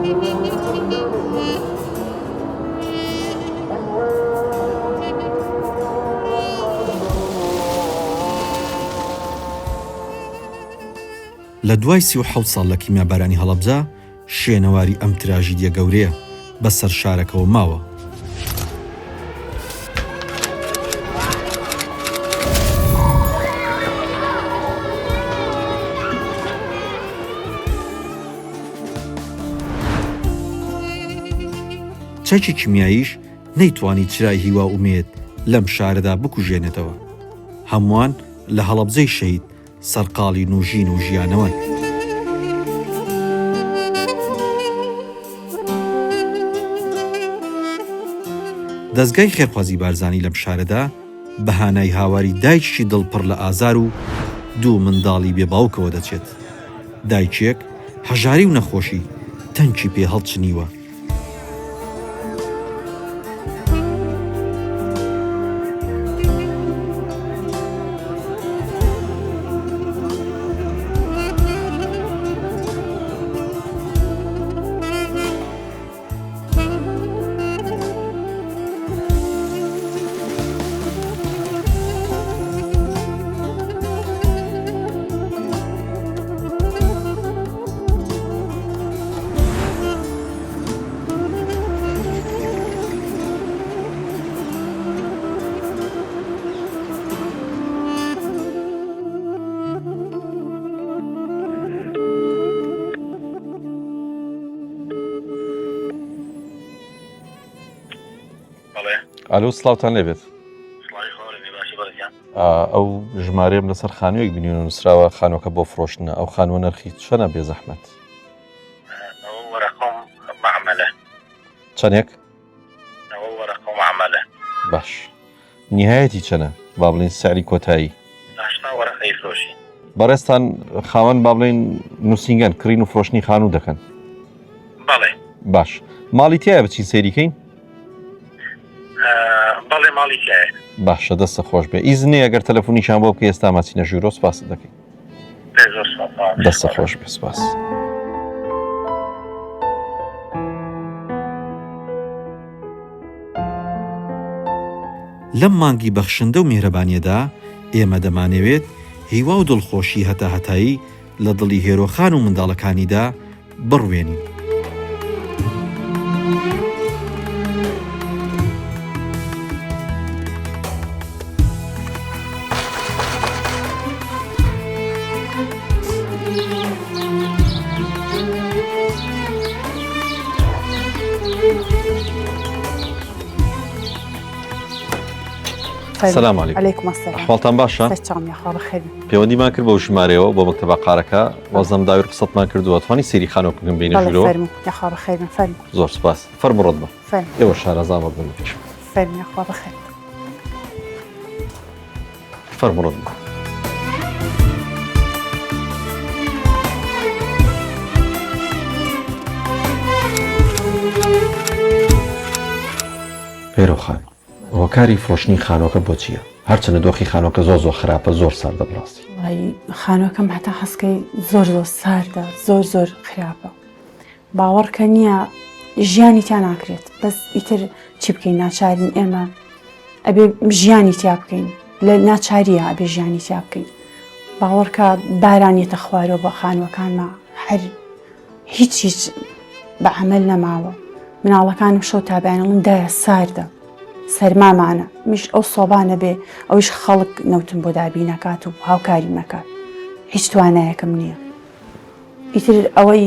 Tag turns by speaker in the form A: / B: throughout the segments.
A: لە دوای 37 ساڵ لە کیمیابارانی هەڵەبجە شوێنەواری ئەم تراژیدیە گەورەیە بەسەر شارەکەەوە ماوە. چەکی کیمیاییش نەیتوانی چرای هیوا ئومێد لەم شارەدا بکوژێنێتەوە. هەمووان لە هەڵەبجەی شەید سەرقاڵی نوژین و ژیانەوەن. دەستگای خێرخوازی بارزانی لەم شارەدا بەهانای هاواری دایکی دڵپڕ لە ئازار و دوو منداڵی بێباوکەوە دەچێت. دایکێک هەژاری و نەخۆشی تەنکی پێ هەڵچنیوە.
B: ئالۆ سڵاوتان لێبێت. ئەو ژمارەیەم لەسەر خانوویەک بینیون و نووسراوە خانووەکە بۆ فرۆشتنە. ئەو خانووە نرخی چەنە بێ زەحمەت؟ چەندێک؟ باش. نیهایەتی چەنە؟ با بڵین سعری کۆتایی. بەڕێستان خاوەن با بڵین نووسینگەن کڕین و فرۆشتنی خانوو دەکەن. باش. ماڵی تایە بچین سەیریکەین؟
C: بەڵێ ماڵی تایە.
B: باشە دەستە خۆش بێ. ئیزنێ ئەگەر تەلەفۆنیشان بۆ بکە ئێستا ماچینە ژوورۆ سپاس دەکەین. دەستە خۆش بێ. سپاس.
A: لەم مانگی بەخشندە و میهرەبانیەدا ئێمە دەمانەوێت هیوا و دڵخۆشی هەتا هەتایی لە دڵی هێرۆخان و منداڵەکانیدا بڕوێنین.
B: سلام علیکم.
D: علیکم السلام.
B: ئەحواڵتان باشە؟
D: سەرچاوم یاخوا بەخێر.
B: پەیوەندیمان کرد بەو ژمارەیەوە بۆ مەکتەبە قارەکە وەزنم داوی ڕخسەتمان کردووە توانی سەیری خانۆ بکەم بینە ژوورەوە.
D: فەرموو یاخوا بەخێر. فەرموو.
B: زۆر سپاس. فەرموو ڕۆت بە.
D: فەرموو.
B: ئێوە شارەزا بەڵێن پێش.
D: فەرموو یاخوا بەخێر.
B: فەرموو ڕۆت بە. پێرۆخان هۆکاری فرۆشتنی خانۆکە بۆ چییە؟ هەرچەنە دۆخی خانۆکە زۆر خراپە زۆر ساردە بڕاستی.
D: خانۆکەم هەتا حەسکەی زۆر ساردە زۆر خراپە. باوەڕکە نییە ژیانی تا ناکرێت. بەس ئیتر چی بکەین ناچارین ئێمە ئەبێ ژیانی تیا بکەین لە ناچاریە ئەبێ ژیانی تیا بکەین. باوەڕکە بارانێتە خوارەوە بە خانوەکانمە هەر هیچ بە عەمەل نەماوە. مناڵەکانم شەو تابیانەڵن دایە ساردە سەرمامانە میش ئەو سۆبانە بێ ئەویش خەڵک نەوتن بۆ دابی نەکات و هاوکاری نەکات هیچ توانایەکەم نییە. ئیتر ئەوەی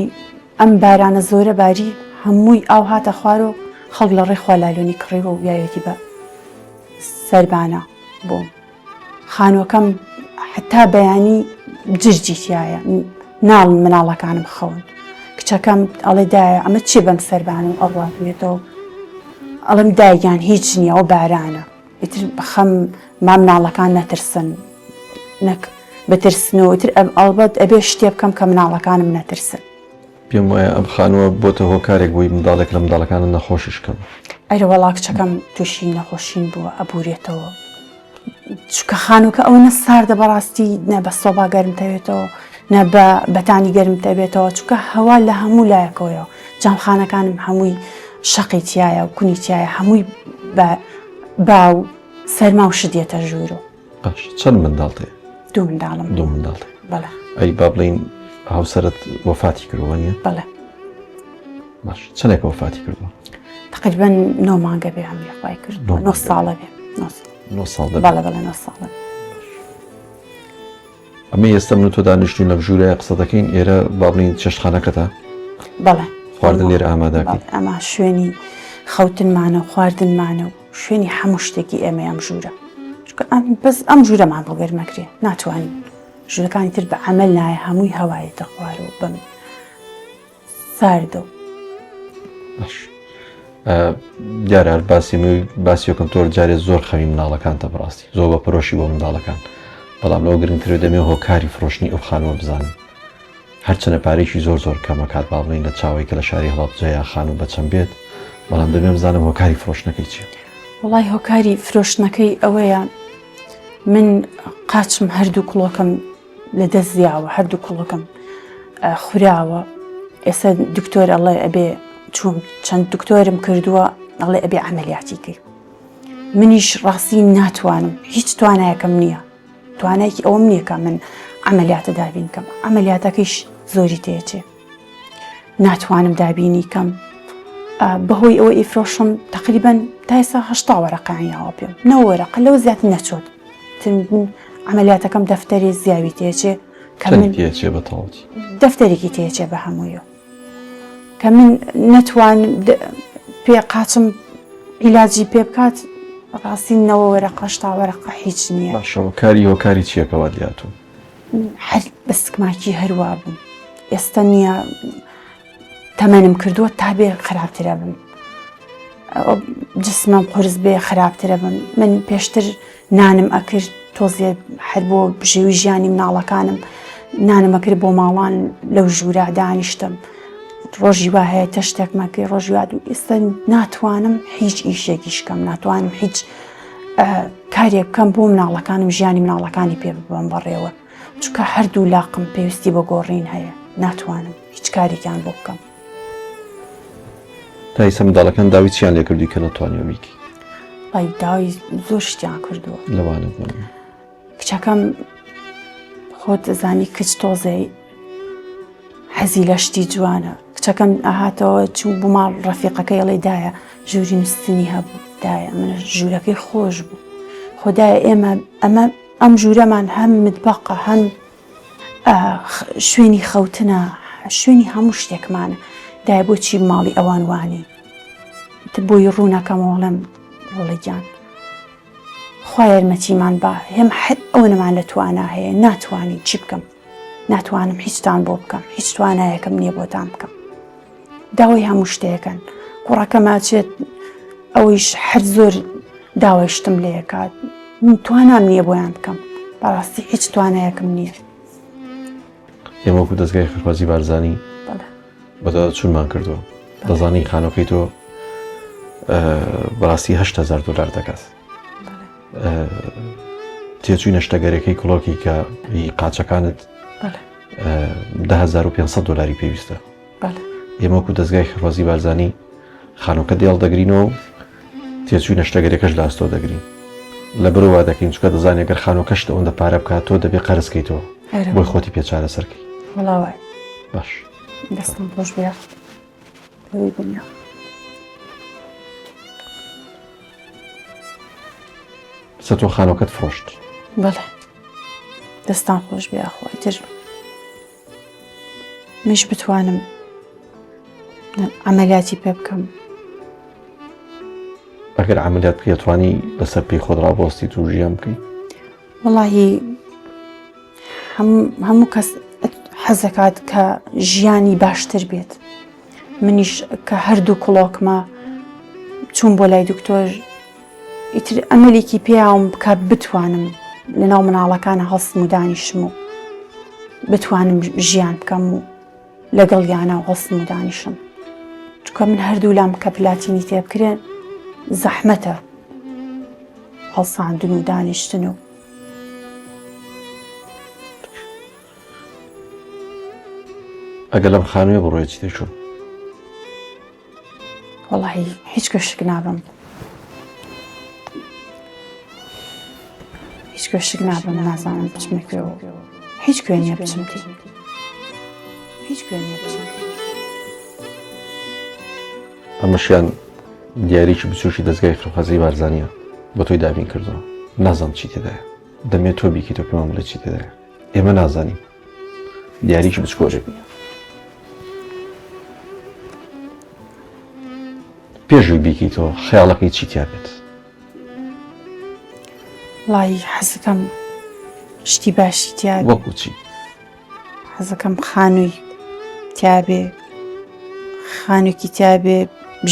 D: ئەم بارانە زۆرە باری هەمووی ئاو هاتە خوارەوە خەڵک لە ڕێ خوالالۆنی کڕیوە و یایەتی بە سەربانە بۆم. خانووەکەم حتا بەیانی جرجی تایە ناڵن مناڵەکانم خەون. کچەکەم ئەڵێ دایە ئەمە چی بەم سەربان و ئەڕاتوێتەوە ئەڵم دایگیان هیچ نییە ئەو بارانە ئیتر بەخەم مام مناڵەکان نەترسن نەک بترسنەوە ئیتر ئەڵبەت ئەبێ شتێ بکەم کە مناڵەکانم نەترسن.
B: پێم وایە ئەم خانووە بۆتە هۆکارێک بووی منداڵێک لە منداڵەکانە نەخۆشیشکەم.
D: ئەرە وەڵا کچەکەم تووشی نەخۆشین بووە ئەبورێتەوە چکە خانووکە ئەو نە ساردە بەڕاستی نە بە سۆبا گەرم دەوێتەوە نە بە بەتانی گەرم دەبێتەوە چکە هەوا لە هەموو لایەکەوەیەوە جامخانەکانم هەمووی شەقی تایە و کونی تایە هەمووی با و سەرما و شدێتە ژوورۆ.
B: باش چەند منداڵتێ؟
D: دوو منداڵم.
B: دوو منداڵتێ.
D: بەڵێ.
B: ئەی با بڵین هاوسەرت وەفاتی کردووە نیە؟
D: بەڵێ.
B: باش چەندێک وەفاتی کردووە؟
D: تقریبا 9 مانگە بێ هەمی خوای کرد 9 ساڵە بێ
B: 9 ساڵ دەبێت.
D: بەڵێ 9 ساڵە.
B: ئەمە ئێستا من و تۆ دانیشتوین لە ژوورەیە قسە دەکەین ئێرە با بڵین چێشتخانەکەتە؟
D: بەڵێ.
B: خواردن لێرە ئامادەکەین.
D: ئەمە شوێنی خەوتنمانە و خواردنمانە و شوێنی هەموو شتێکی ئێمە ئەم ژوورە. بەس ئەم ژوورەمان بەگەر نەکرێ ناتوانین ژوورەکانی تر بە عەمەل نایە هەمووی هەوایەتە خوارەوە بەم ساردە.
B: باش دیارە باسی یەکەم تۆر جارێ زۆر خەوی مناڵەکانتە بڕاستی زۆر بە پرۆشی بۆ منداڵەکان بەڵام لەوە گرنگتر دەمێ هۆکاری فرۆشتنی ئەو خانووە بزانن هەرچەنە پارێکی زۆر زۆر کەمە کات با بڵین لە چاوەی کە لە شاری هەڵابجەیە خانوو بەچەند بێت بەڵام دەبێ بزانم هۆکاری فرۆشتنەکەی چییە؟
D: وڵای هۆکاری فرۆشتنەکەی ئەوەیە من قاچم هەردوو کوڵۆکەم لە دەست زیاوە هەردوو کوڵەکەم خوراوە ئێستا دکتۆر ئەڵێ ئەبێ چوم چەند دکتۆرم کردووە ئەڵێ ئەبێ عەمەلیاتی کرد منیش ڕاستی ناتوانم هیچ توانایەکەم نییە توانایکی ئەوەم نییە کە من عەمەلیاتە دابین کەم عەمەلیاتەکەیش زۆری تێچێ ناتوانم دابینی کەم بەهۆی ئەوە ئیفرۆشم تقریبا تا ئێستا 80 وەرەقەیانیاوە پێم 9 وەرەقە لەو زیاتر نەچۆت عملیاتەکەم دەفتەری زیاوی تێچێ کە من
B: تێچێ بەتەواوی
D: دەفتەرێکی تێچێ بە هەموویە کە من نەتوانم پێ قاچم عیلاجی پێ بکات ڕاستی 9 وەرەقە 80 وەرەقە هیچ نییە.
B: باشەوە کاری هۆکاری چیەکەوە دیاتوو؟
D: هەر بەسکماکی هەروە بووم ئێستا نییە تەمەنم کردووە تا بێ خراپترە بم جسمم قورس بێ خراپترە بم من پێشتر نانم ئەکرد تۆزێ هەر بۆ بژێوی ژیانی مناڵەکانم نانم ئەکرد بۆ ماڵان لەو ژوورە دانیشتم ڕۆژی وا هەیە تە شتێکمەکەی ڕۆژی وا دوو ئێستا ناتوانم هیچ ئیشێکیشکەم ناتوانم هیچ کارێک بکەم بۆ مناڵەکانم ژیانی مناڵەکانی پێ ببەم بەڕێوە چونکە هەردوو لاقم پێویستی بە گۆڕین هەیە ناتوانم هیچ کارێکیان بۆ بکەم.
B: تا ئێستا منداڵەکان داوی چیان لێ کردووی کە نەتوانیوە بیکەی؟
D: وای داوای زۆر شتیان کردووە
B: لەوانە
D: کچەکەم خۆت دەزانی کچ تۆزەی حەزی لە شتی جوانە کچەکەم ئاهاتەوە چوو بوو ماڵ ڕەفیقەکەی ئەڵێ دایە ژووری نووسنی هەبوو دایە منە ژوورەکەی خۆش بوو خۆدایە ئەمە ئەم ژوورەمان هەم متبەقە هەم شوێنی خەوتنە شوێنی هەموو شتێکمانە دای بۆچی ماڵی ئەوان وانێ بۆی ڕوونەکەمەوەڵم وڵەگیان خوا یارمەتیمان بە هێم حەد ئەو نەمان لە توانا هەیە ناتوانین چی بکەم ناتوانم هیچتان بۆ بکەم هیچ توانایەکەم نییە بۆتان بکەم داوای هەموو شتەیەکەن کوڕەکەماچێت ئەوەیش هەر زۆر داوای شتم لێکات توانام نییە بۆیان بکەم بەڕاستی هیچ توانایەکەم نییە.
B: ئێمە وەکو دەستگای خەرپازی بارزانی بەدا چونمان کردووە دەزانی خانۆکەی تۆ بەڕاستی 8,000 دلار دەکات تێچووی نەشتەگەرەکەی کڵۆکی کە قاچەکانت 10,500 دلاری پێویستە ئێمە وەکو دەستگای خەرپازی بارزانی خانۆکە دێڵ دەگرینەوە و تێچووی نەشتەگەرەکەش لە ئاستۆ دەگرین لە بەرەوە دەکەین چکە دەزانێت گەر خانۆکەشتە ئەوەندە پارە بکات تۆ دەبێت قەرزکەیتەوە بۆی خۆتی پێچارە سەرکەی.
D: وڵاوای
B: باش
D: دەستم خۆش بێ دنیا
B: سە تۆ خانۆکەت فرۆشت؟
D: بەڵێ دەستان خۆش بێ ئەخوای تر مش بتوانم عملیاتی پێ بکەم
B: ئەگەر عملیات پێتوانی لەسەر پێی خۆدرا بۆستی تو ژیان بکەی؟
D: وەڵاهی هەموو کەس حەزەکات کە ژیانی باشتر بێت منیش کە هەردوو کڵۆکمە چوون بۆ لای دکتۆر ئیتر ئەمەلێکی پێیاوم بکە بتوانم لەناو مناڵەکانە هەڵسم و دانیشم و بتوانم ژیان بکەم و لەگەڵ یانە هەڵسم و دانیشم چونکە من هەردوو لام کە پلاتینی تێ بکرێن زەحمەتە هەڵساندن و دانیشتن و
B: ئەگەر لەم خانوویە بڕۆیەتی دەچوون
D: وەڵاهی هیچ گوێشک نابم، هیچ گوێشک نابم، نازانم بچمێکەوە، هیچ گوێ نییە بچمتی، هیچ گوێ نییە بچمتی.
B: ئەمەشیان دیارێکی بچوشی دەستگای خەڵخەزی بارزانیە بۆ تۆی دابین کردەوە، نازانم چی تێدایە، دەمێت تۆ بیکەیتەوە پێمان بڵێ چی تێدایە، ئێمە نازانین، دیارێکی بچکۆژێک نییە. پێشووی بیکەیتەوە خەیاڵەکەی چی تیا بێت.
D: وڵی حەزەکەم شتی باشی تیا بێ،
B: وەکو چی؟
D: حەزەکەم خانووی تیابێ، خانوویکی تیابێ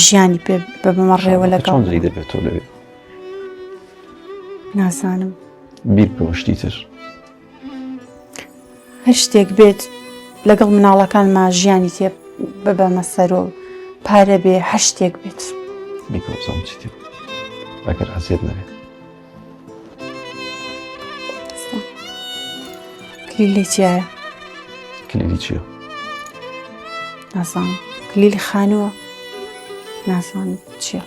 D: ژیانی پێ بە بمەڕێوە لەگەڵ.
B: چۆن دەی دەبێتەوە لەوێ؟
D: نازانم،
B: بیر بەوە شتی تر.
D: هەر شتێک بێت لەگەڵ مناڵەکانما ژیانی تێ ببەمە سەرۆ، پارە بێ، هەر شتێک بێت.
B: بیکە بزانم چی تێ ئەگەر حەزیەت نەبێت.
D: کلیلی چیایە؟
B: کلیلی چییە؟
D: نازانم، کلیلی خانووە، نازانم چییە.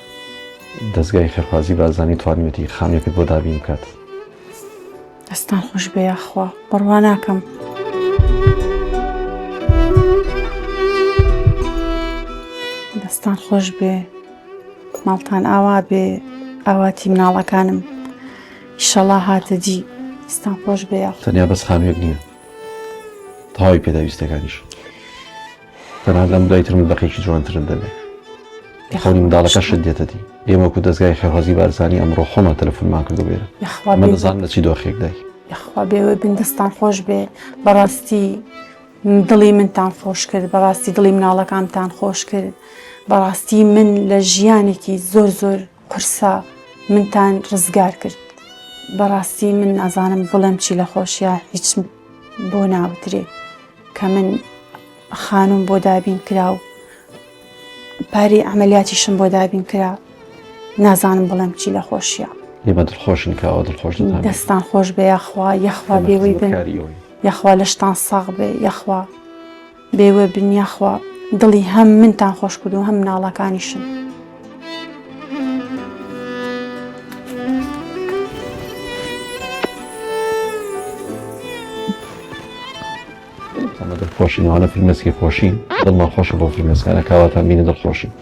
B: دەستگای خێرخوازی بارزانی توانیوەتی خانوویەکەت بۆ دابین بکات.
D: دەستان خۆش بێ یاخوا، بڕوا ناکەم. دەستان خۆش بێ، ماڵتان ئاوا بێ، ئاواتی مناڵەکانم ئیشەڵا هاتە دی، دەستان خۆش بێ یاخوا.
B: تەنیا بەس خانوویەک نییە، تەواوی پێداویستەکانیش. تەنها لەم دوای ترم بەقێکی جوانترن دەبێت. خەونی منداڵەکە شت دێتە دی. ئێمە وەکو دەستگای خێرخوازی بارزانی ئەمڕۆ خۆمان تەلەفۆنمان کردو بێرە.
D: یاخوا
B: ئەمە
D: بێ،
B: دەزانم لە چی دۆخێک دای.
D: یاخوا بێوە بن، دەستان خۆش بێ، بەڕاستی دڵی منتان خۆش کرد، بەڕاستی دڵی مناڵەکانتان خۆش کرد، بەڕاستی من لە ژیانێکی زۆر زۆر قورسە منتان ڕزگار کرد. بەڕاستی من نازانم بڵێم چی لە خۆشیە، هیچ بۆ ناوترێ کە من خانووم بۆ دابین کرا و پارەی ئەمەلیاتیشم بۆ دابین کرا، نازانم بڵێم چی لە خۆشیە.
B: ئێمە دڵخۆشین کەەوە دڵخۆش دەتان.
D: دەستان خۆش بێ یاخوا، یەخوا بێوەی بن، یەخوا لەشتان ساغ بێ، یەخوا بێوە بن، یەخوا دڵی هەم منتان خۆش کرد و هەم مناڵەکانیشم.
B: ئەمە دڵخۆشینەوەنە فیلمەسکی خۆشین، دڵمان خۆشە بۆ فیلمەسکانە کاواتان بینە دڵخۆشین.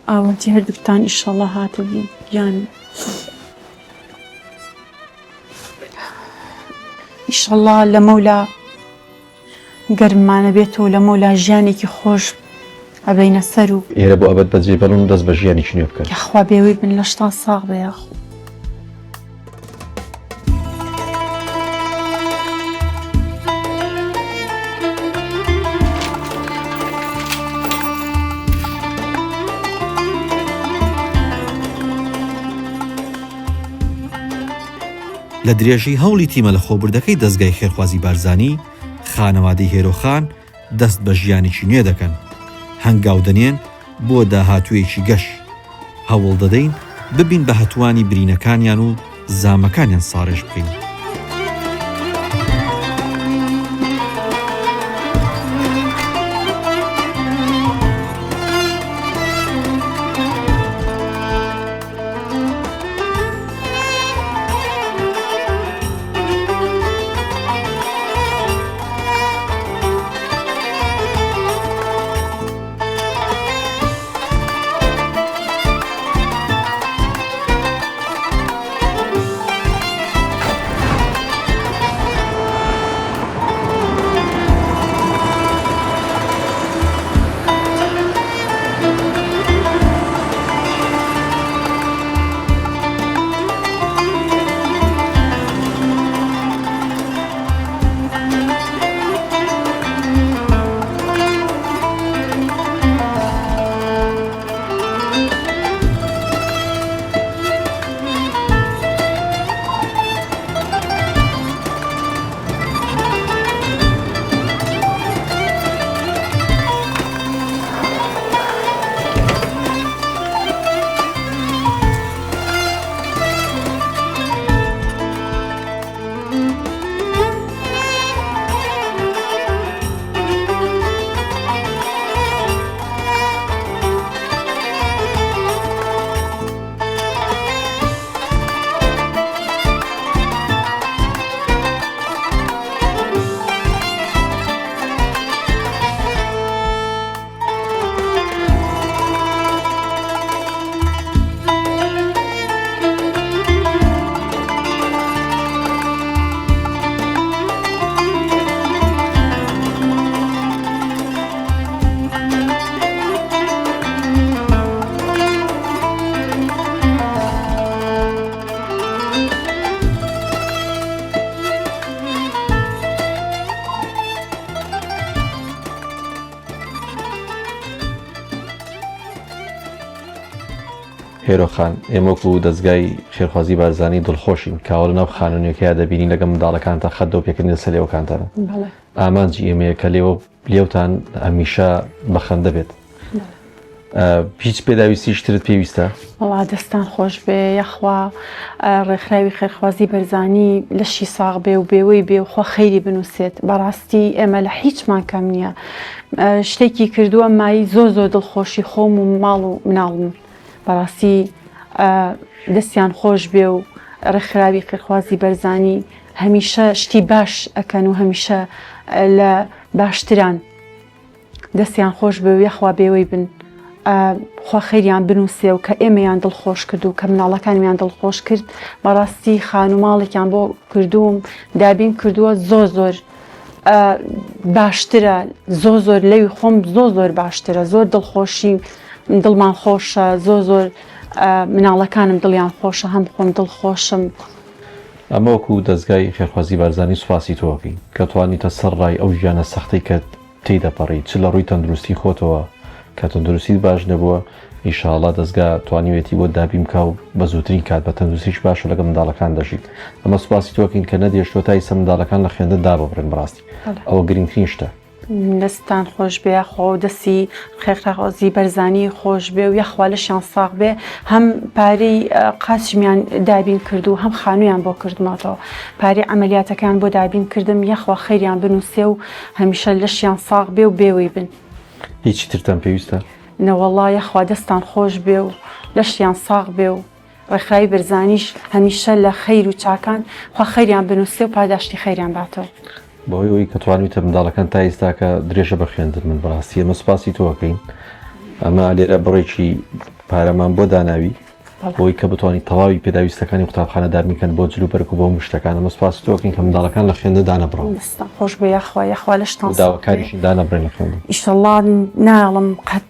D: ئاوەتی هەردووکتان ئیشەڵا هاتە بین گیان، ئیشەڵا لە مەولا گەرممانە بێتەوە، لە مەولا ژیانێکی خۆش ئەبەینە سەر و
B: ئێرە بۆ ئەبەت بەجێ بەڵون دەست بە ژیانی نوێ بکەن.
D: یاخوا بێوەی بن لەشتان ساغ بێ یاخوا.
A: لە درێژی هەوڵی تیمە لە خۆبردەکەی دەستگای خێرخوازی بارزانی، خانەوادەی هێرۆخان دەست بە ژیانێکی نوێ دەکەن، هەنگاو دەنێن بۆ داهاتوویەکی گەش، هەوڵ دەدەین ببین بە هەتوانی برینەکانیان و زامەکانیان ساڕێژ بکەین.
B: هێرۆخان ئێمەکو دەستگای خێرخوازی بارزانانی دڵخۆشین کاوە ناو خانونیەکەی دەبینی لەگەم منداڵەکانتە خەت و پێکردنی سەر لێوەکانتانە ئامانجی ئێمەیە کە لێوتان هەمیشە بەخەندە بێت. هیچ پێداویستی شترت پێویستە؟
D: وڵا دەستان خۆش بێ یەخوا ڕێکخراوی خێرخوازی بەرزانی لەشی ساغ بێ و بێوەی بێ و خۆ خەیری بنووسێت. بەڕاستی ئێمە لە هیچمان کەم نییە. شتێکی کردووە مای زۆر دڵخۆشی خۆم و ماڵ و مناڵم. بەڕاستی دەستیان خۆش بێ و ڕێکخراوی خێرخوازی بەرزانی هەمیشە شتی باش ئەکەن و هەمیشە لە باشتران دەستیان خۆش بێ و یەخوا بێوەی بن. خوا خەیریان بنووسێ و کە ئێمەیان دڵخۆش کرد و کە مناڵەکانیان دڵخۆش کرد. بەڕاستی خان و ماڵێکیان بۆ کردووم دابین کردووە زۆر باشترە، زۆر لەوی خۆم زۆر باشترە، زۆر دڵخۆشی دڵمان خۆشە، زۆر مناڵەکانم دڵیان خۆشە، هەم خۆم دڵخۆشم.
B: ئەمە وەکو دەستگای خێرخوازی بارزانی سوپاسی تۆکەین کە توانیتە سەرڕای ئەو ژیانە سەختەی کە تێدەپەڕی چ لە ڕووی تەندروستی خۆتەوە کە تەندروستیت باش نەبووە ئینشاءڵڵا دەستگا توانیوێتی بۆ دابیم کا و بە زووترین کات بە تەندروستیش باش و لەگە منداڵەکان دەژیت. ئەمە سوپاسی تۆکەین کە نەدێشتۆ تا ئیسە منداڵەکان لە خوێندن دابڕن. بڕاستی ئەوە گرنگترین شتە.
D: دەستان خۆش بێ خۆ دەستی خێرخوازی بەرزانی خۆش بێ و یەخوا لەشیان ساغ بێ. هەم پارەی قاچمیان دابین کرد و هەم خانوویان بۆ کردماتەوە. پارەی ئەمەلیاتەکان بۆ دابین کردم یەخوا خەیریان بنووسێ و هەمیشە لەشیان ساغ بێ و بێوەی بن.
B: هیچی ترتان پێویستە؟
D: نەوەڵڵا یەخوا دەستان خۆش بێ و لەشیان ساغ بێ و ڕێکخراوی بەرزانیش هەمیشە لە خەیر و چاکان خوا خەیریان بنووسێ و پاداشتی خەیریان باتەوە.
B: بۆی ئەوی کە توانیتە منداڵەکان تا ئێستاکە درێژە بە خوێندن من بەڕاستی ئەمە سوپاسی تۆکەین. ئەمە لێرە بڕێکی پارەمان بۆ داناوی بۆی کە بتوانانی تەواوی پێداویستەکانی قوتابخانە دارمیکەن بۆ جلوبەرگ و بۆ مشتەکان. ئەمە سوپاسی تۆکەین کە منداڵەکان لە خوێندە دانەبڕن.
D: دەستان خۆش بێ یەخوا لەشتان
B: داواکاریشی دانەبڕێن لە خوێندن.
D: ئیشەڵڵا ناڵم قەت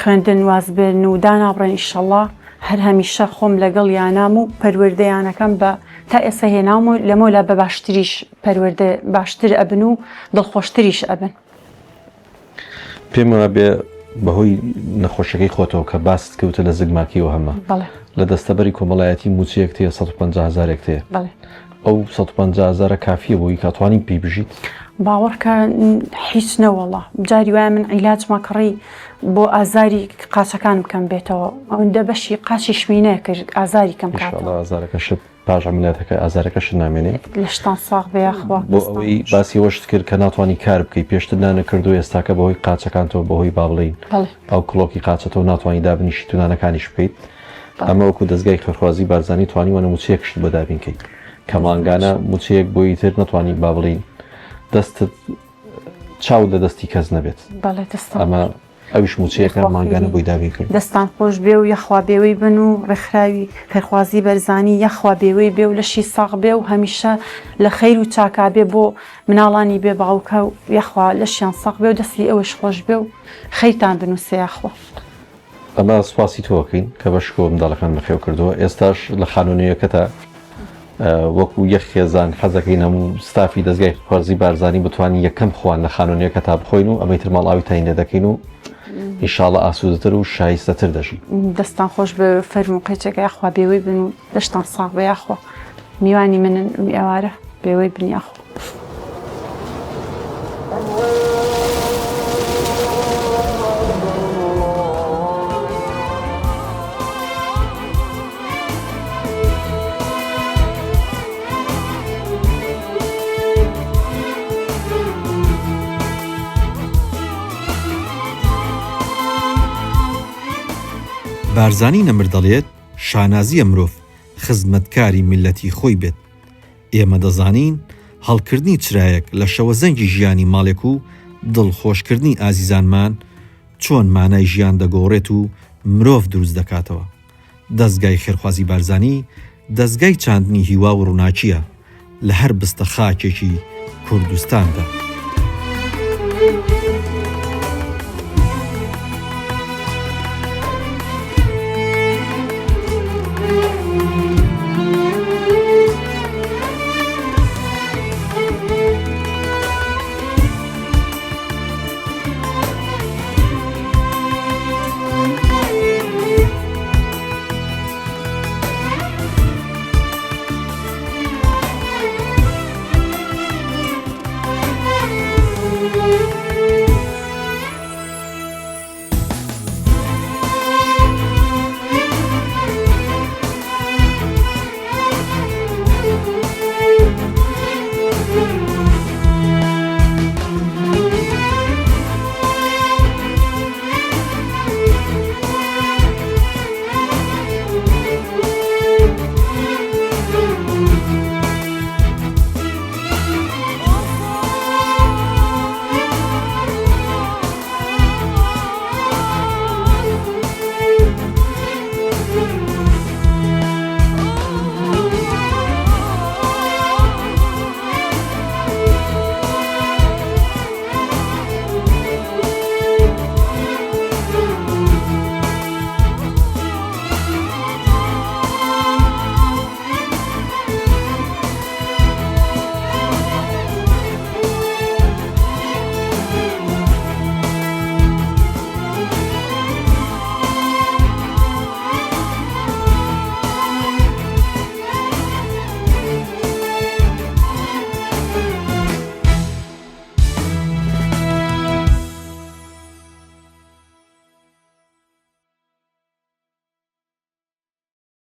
D: خوێندن واز بێن و دانابڕێن. ئیشەڵڵا هەر هەمیشە خۆم لەگەڵ یانام و پەروەردەیانەکەم بە تا ئێستا هێناوم و لەمەولا بە باشتریش پەروەردە باشتر ئەبن و دڵخۆشتریش ئەبن.
B: پێم وایە بێ بەهۆی نەخۆشیەکەی خۆتەوە کە باست کەوتە لە زگماکیەوە هەمە لە دەستەبەری کۆمەڵایەتی موچەیەک تەیە 150,000 تەیە. ئەو 150,000 کافیە بۆی کاتوانین پێی بژیت؟
D: باوەڕکە هیچ نەوەڵە جاری وایە من عیلاجمە کڕی بۆ ئازاری قاچەکان بکەم بێتەوە. ئەوەندە بەشی قاچی شوینە کرد ئازاری کەم کاتەوە.
B: ئازارەکەشت پاش عملیاتەکە ئازارەکەش نامێنێ
D: لەشتان ساغ بێ یەخوا.
B: بۆ ئەوەی باسی ئەوەشت کرد کە ناتوانانی کار بکەی پێشتر نانەکردو ئێستاکە بەهۆی قاچەکانتەوە بەهۆی بابڵین ئەو کڵۆکی قاچەتەوە ناتوانانی دابنیشی توانەکانیش بکەیت. ئەمە وەکو دەستگای خێرخوازی بارزانی توانی وانە موچەیەکشت بۆ دابینکەیت کە مانگانە موچەیەک بۆی تر ناتوانانی بابڵین دەستت چاو لە دەستی کەس نەبێت. ئەمە ئەویش موچەیەکە مانگانە بۆی دابین کرد.
D: دەستان خۆش بێ و یەخوا بێوەی بن و ڕێکخراوی خێرخوازی بەرزانی یەخوا بێوەی بێ و لەشی ساغ بێ و هەمیشە لە خەیر و چاکا بێ بۆ مناڵانی بێ باوکە و یەخوا لەشیان ساغ بێ و دەستی ئەوەش خۆش بێ و خەیرتان بنووسێ یەخوا.
B: ئەمە سوپاسی تۆکەین کە بەشکۆ منداڵەکان بەخێو کردووە. ئێستاش لە خانوونیەکەتە وەکو یەک خێزان حەزەکەین هەموو ستافی دەستگای خێرخوازی بارزانی بتوانین یەکەم خوان لە خانوونیەکە تا بخۆین و ئەمەی تر ماڵاوی تاین لێ دەکەین و ئینشاڵڵا ئاسوودەتر و شایستەتر دەژین.
D: دەستان خۆش بە فەرمو قەچێکە یەخوا بێوەی بن و دەشتان ساغ بە یەخوا. میوانی منن ئێوارە بێوەی بن یەخوا.
A: بارزانی نەمردەڵێت شانازیە مرۆڤ خزمەتکاری میلەتی خۆی بێت. ئێمە دەزانین هەڵکردنی چرایەک لە شەوە زەنگی ژیانی ماڵێک و دڵخۆشکردنی ئازیزانمان چۆن مانای ژیان دەگۆڕێت و مرۆڤ دروست دەکاتەوە. دەستگای خێرخوازی بارزانی دەستگای چاندنی هیوا و ڕووناکیە لە هەر بستە خاکێکی کوردستاندا.